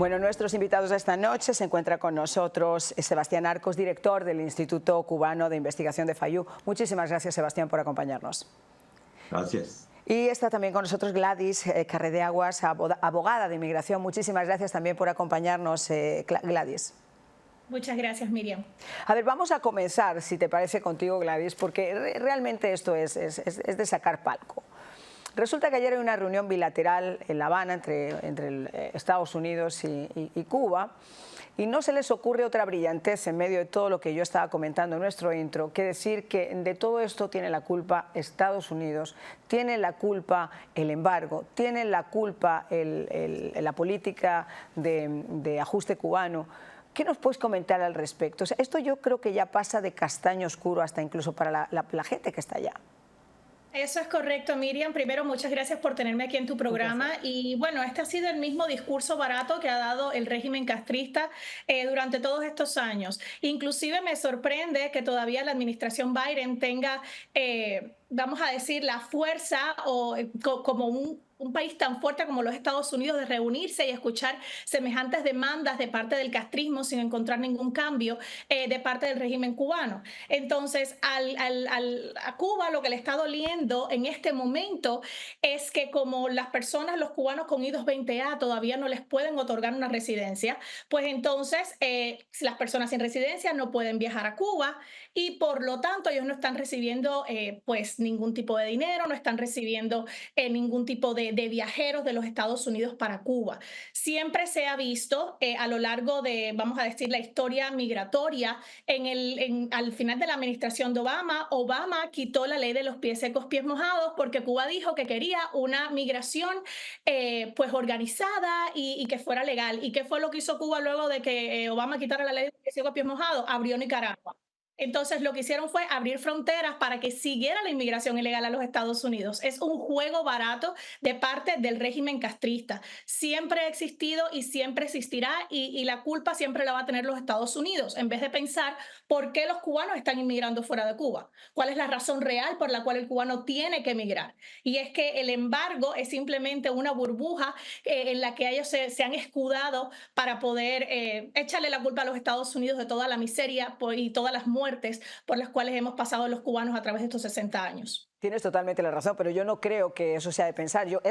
Bueno, nuestros invitados esta noche se encuentra con nosotros Sebastián Arcos, director del Instituto Cubano de Investigación de Fayú. Muchísimas gracias, Sebastián, por acompañarnos. Gracias. Y está también con nosotros Gladys Carredeaguas, abogada de inmigración. Muchísimas gracias también por acompañarnos, Gladys. Muchas gracias, Miriam. A ver, vamos a comenzar, si te parece, contigo, Gladys, porque realmente esto es de sacar palco. Resulta que ayer hay una reunión bilateral en La Habana entre Estados Unidos y Cuba, y no se les ocurre otra brillantez en medio de todo lo que yo estaba comentando en nuestro intro que decir que de todo esto tiene la culpa Estados Unidos, tiene la culpa el embargo, tiene la culpa la política de ajuste cubano. ¿Qué nos puedes comentar al respecto? O sea, esto yo creo que ya pasa de castaño oscuro hasta incluso para la gente que está allá. Eso es correcto, Miriam. Primero, muchas gracias por tenerme aquí en tu programa. Y bueno, este ha sido el mismo discurso barato que ha dado el régimen castrista durante todos estos años. Inclusive me sorprende que todavía la administración Biden tenga, vamos a decir, la fuerza o como un país tan fuerte como los Estados Unidos de reunirse y escuchar semejantes demandas de parte del castrismo sin encontrar ningún cambio de parte del régimen cubano. Entonces, a Cuba lo que le está doliendo en este momento es que como las personas, los cubanos con I-220A todavía no les pueden otorgar una residencia, pues entonces las personas sin residencia no pueden viajar a Cuba y por lo tanto ellos no están recibiendo pues ningún tipo de dinero, no están recibiendo ningún tipo de viajeros de los Estados Unidos para Cuba. Siempre se ha visto a lo largo de, vamos a decir, la historia migratoria, al final de la administración de Obama quitó la ley de los pies secos, pies mojados, porque Cuba dijo que quería una migración pues organizada y que fuera legal. ¿Y qué fue lo que hizo Cuba luego de que Obama quitara la ley de los pies secos, pies mojados? Abrió Nicaragua. Entonces lo que hicieron fue abrir fronteras para que siguiera la inmigración ilegal a los Estados Unidos. Es un juego barato de parte del régimen castrista. Siempre ha existido y siempre existirá y la culpa siempre la va a tener los Estados Unidos, en vez de pensar por qué los cubanos están inmigrando fuera de Cuba. ¿Cuál es la razón real por la cual el cubano tiene que emigrar? Y es que el embargo es simplemente una burbuja en la que ellos se han escudado para poder echarle la culpa a los Estados Unidos de toda la miseria y todas las muertes por las cuales hemos pasado los cubanos a través de estos 60 años. Tienes totalmente la razón, pero yo no creo que eso sea de pensar. Ellos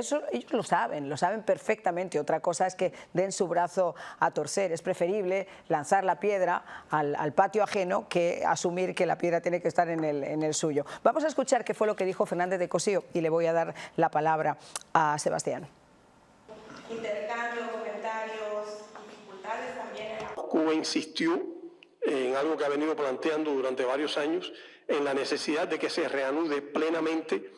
lo saben perfectamente. Otra cosa es que den su brazo a torcer. Es preferible lanzar la piedra al patio ajeno que asumir que la piedra tiene que estar en el suyo. Vamos a escuchar qué fue lo que dijo Fernández de Cosío y le voy a dar la palabra a Sebastián. Intercambio, comentarios, dificultades también. Cuba insistió en algo que ha venido planteando durante varios años, en la necesidad de que se reanude plenamente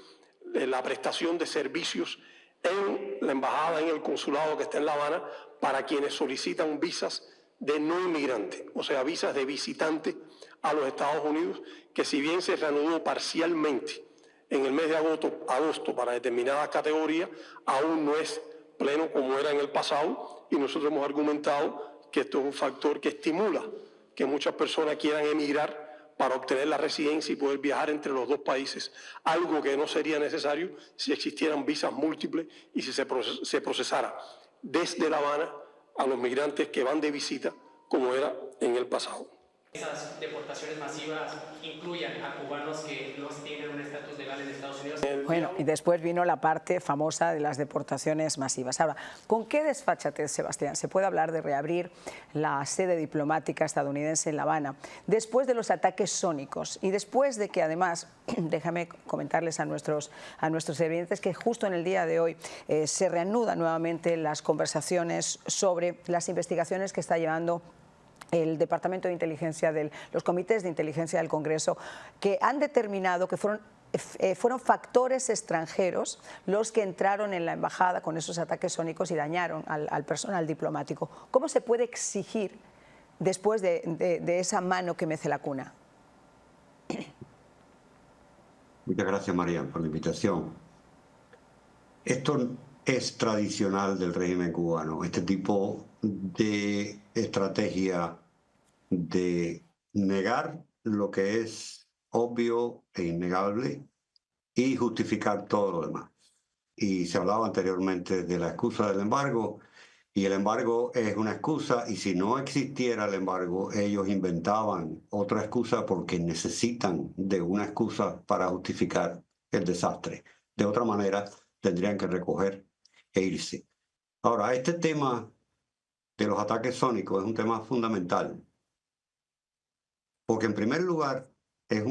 la prestación de servicios en la embajada, en el consulado que está en La Habana, para quienes solicitan visas de no inmigrante, o sea, visas de visitante a los Estados Unidos, que si bien se reanudó parcialmente en el mes de agosto para determinadas categorías, aún no es pleno como era en el pasado, y nosotros hemos argumentado que esto es un factor que estimula que muchas personas quieran emigrar para obtener la residencia y poder viajar entre los dos países, algo que no sería necesario si existieran visas múltiples y si se procesara desde La Habana a los migrantes que van de visita, como era en el pasado. Esas deportaciones masivas incluyan a cubanos que no tienen un estatus legal en Estados Unidos. Bueno, y después vino la parte famosa de las deportaciones masivas. Ahora, ¿con qué desfachatez, Sebastián, se puede hablar de reabrir la sede diplomática estadounidense en La Habana después de los ataques sónicos y después de que además, déjame comentarles a nuestros televidentes que justo en el día de hoy se reanudan nuevamente las conversaciones sobre las investigaciones que está llevando el Departamento de Inteligencia, los comités de inteligencia del Congreso, que han determinado que fueron factores extranjeros los que entraron en la embajada con esos ataques sónicos y dañaron al personal diplomático. ¿Cómo se puede exigir después de esa mano que mece la cuna? Muchas gracias, María, por la invitación. Esto es tradicional del régimen cubano, este tipo de estrategia de negar lo que es obvio e innegable y justificar todo lo demás. Y se hablaba anteriormente de la excusa del embargo, Y el embargo es una excusa, y si no existiera el embargo, ellos inventaban otra excusa porque necesitan de una excusa para justificar el desastre. De otra manera, tendrían que recoger e irse. Ahora, este tema de los ataques sónicos es un tema fundamental, porque en primer lugar es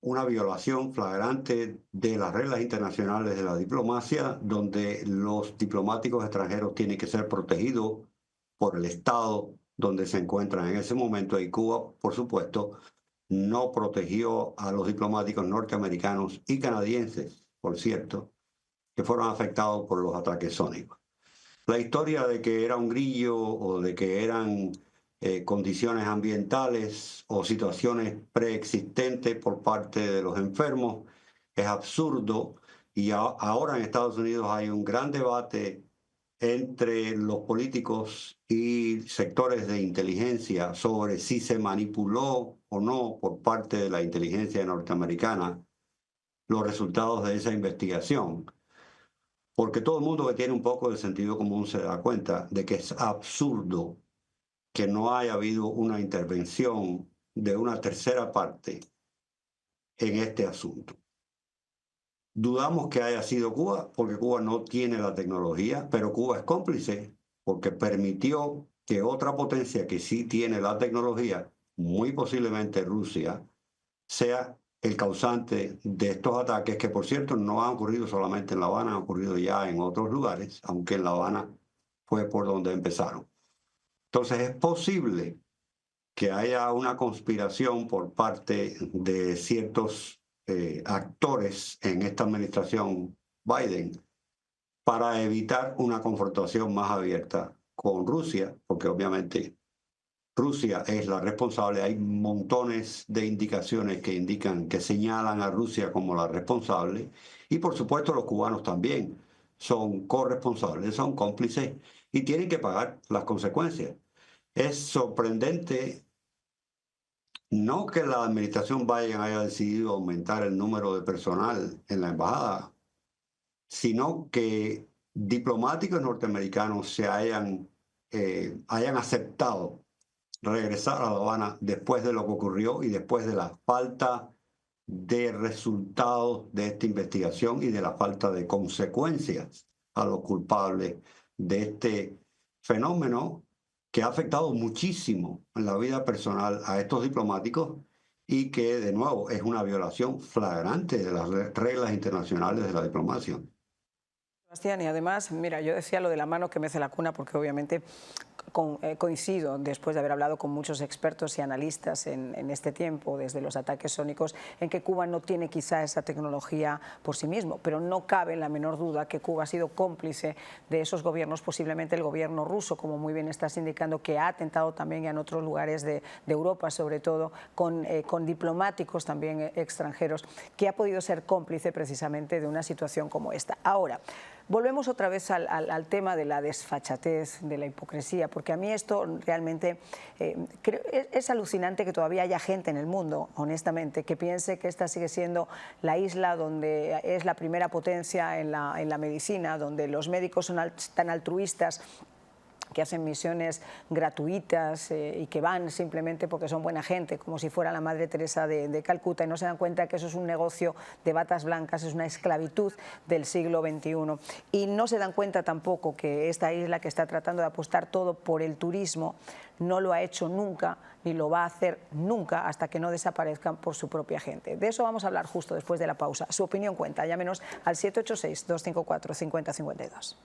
una violación flagrante de las reglas internacionales de la diplomacia, donde los diplomáticos extranjeros tienen que ser protegidos por el Estado donde se encuentran en ese momento. Y Cuba, por supuesto, no protegió a los diplomáticos norteamericanos y canadienses, por cierto, que fueron afectados por los ataques sónicos. La historia de que era un grillo o de que eran condiciones ambientales o situaciones preexistentes por parte de los enfermos es absurdo, y ahora en Estados Unidos hay un gran debate entre los políticos y sectores de inteligencia sobre si se manipuló o no por parte de la inteligencia norteamericana los resultados de esa investigación. Porque todo el mundo que tiene un poco de sentido común se da cuenta de que es absurdo que no haya habido una intervención de una tercera parte en este asunto. Dudamos que haya sido Cuba, porque Cuba no tiene la tecnología, pero Cuba es cómplice porque permitió que otra potencia que sí tiene la tecnología, muy posiblemente Rusia, sea el causante de estos ataques, que por cierto no han ocurrido solamente en La Habana, han ocurrido ya en otros lugares, aunque en La Habana fue por donde empezaron. Entonces es posible que haya una conspiración por parte de ciertos actores en esta administración Biden para evitar una confrontación más abierta con Rusia, porque obviamente Rusia es la responsable. Hay montones de indicaciones que indican, que señalan a Rusia como la responsable, y por supuesto los cubanos también son corresponsables, son cómplices y tienen que pagar las consecuencias. Es sorprendente no que la administración Biden haya decidido aumentar el número de personal en la embajada, sino que diplomáticos norteamericanos se hayan aceptado regresar a La Habana después de lo que ocurrió y después de la falta de resultados de esta investigación y de la falta de consecuencias a los culpables de este fenómeno que ha afectado muchísimo en la vida personal a estos diplomáticos y que, de nuevo, es una violación flagrante de las reglas internacionales de la diplomacia. Sebastián, y además, mira, yo decía lo de la mano que mece la cuna porque obviamente coincido, después de haber hablado con muchos expertos y analistas en este tiempo, desde los ataques sónicos, en que Cuba no tiene quizá esa tecnología por sí mismo, pero no cabe la menor duda que Cuba ha sido cómplice de esos gobiernos, posiblemente el gobierno ruso, como muy bien estás indicando, que ha atentado también en otros lugares de Europa, sobre todo con diplomáticos también extranjeros, que ha podido ser cómplice precisamente de una situación como esta. Ahora, volvemos otra vez al tema de la desfachatez, de la hipocresía, porque a mí esto realmente es alucinante que todavía haya gente en el mundo, honestamente, que piense que esta sigue siendo la isla donde es la primera potencia en la medicina, donde los médicos son tan altruistas, que hacen misiones gratuitas y que van simplemente porque son buena gente, como si fuera la Madre Teresa de Calcuta, y no se dan cuenta que eso es un negocio de batas blancas, es una esclavitud del siglo XXI. Y no se dan cuenta tampoco que esta isla, que está tratando de apostar todo por el turismo, no lo ha hecho nunca ni lo va a hacer nunca hasta que no desaparezcan por su propia gente. De eso vamos a hablar justo después de la pausa. Su opinión cuenta, llámenos al 786-254-5052.